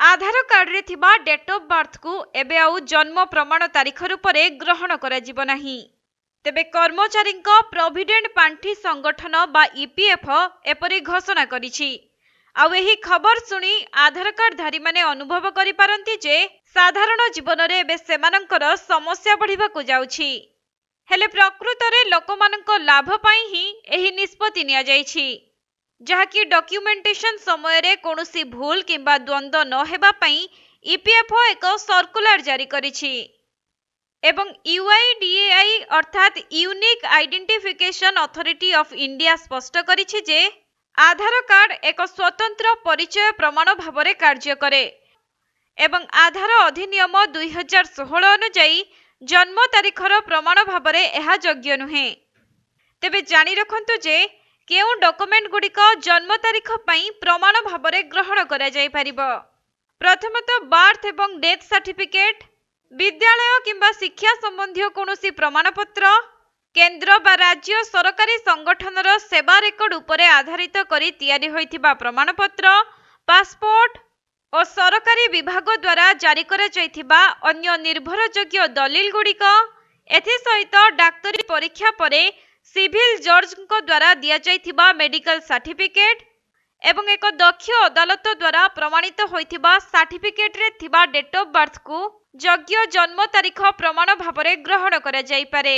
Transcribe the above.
आधार card रे थिबा date of birth को एबे आउ जन्म प्रमाण तारीख रूप में ग्रहण करा जिवो नाही। तेबे कर्मचारी प्रोविडेंट पांठी संगठन बा ईपीएफओ एपरी घोषणा करिछि। आउ एही खबर सुनी आधार कार्ड धारी माने अनुभव करि पारंती जे साधारण जीवन रे एबे सेमानंकर समस्या बढ़िबा को जाउछि। हेले प्रकृत रे लोकमानंक लाभ पई ही एही निष्पत्ति निया जाइछि, जहाँकि डॉक्यूमेंटेशन समय रे कोनोसी भूल किंबा द्वंद्व न हेबा पई ईपीएफओ एक सर्कुलर जारी करिछि एवं यूआईडीएआई अर्थात unique identification authority of India स्पष्ट करिछि जे आधार कार्ड एक स्वतंत्र परिचय प्रमाण भावरे कार्य करे एवं आधार अधिनियम 2016 अनुଯାयी जन्म तारीखर प्रमाण भावरे एहा योग्य नुहे। तेबे जानि रखंतु जे केउ डॉक्यूमेंट गुड़िक जन्म तारीख पई प्रमाण भावरे ग्रहण करा जाय परिबो। प्रथमतः बर्थ एवं डेथ सर्टिफिकेट, विद्यालय किंबा शिक्षा संबंधी कोनोसी प्रमाणपत्र, केंद्र बा राज्य सरकारी संगठनर सेवा रेकर्ड उपरे आधारित करी तैयारी होइथिबा प्रमाणपत्र, पासपोर्ट और सरकारी विभाग द्वारा जारी करा जायथिबा अन्य निर्भरयोग्य दलिल गुड़िक, एथि सहित डाक्तरी परीक्षा परे सिविल जज द्वारा दिया जायथिबा मेडिकल सर्टिफिकेट एवं एक दक्ष अदालत द्वारा प्रमाणित होइथिबा सर्टिफिकेट रे थिबा डेट ऑफ बर्थ को योग्य जन्म तारीख प्रमाण भावरे ग्रहण करा जाय पारे।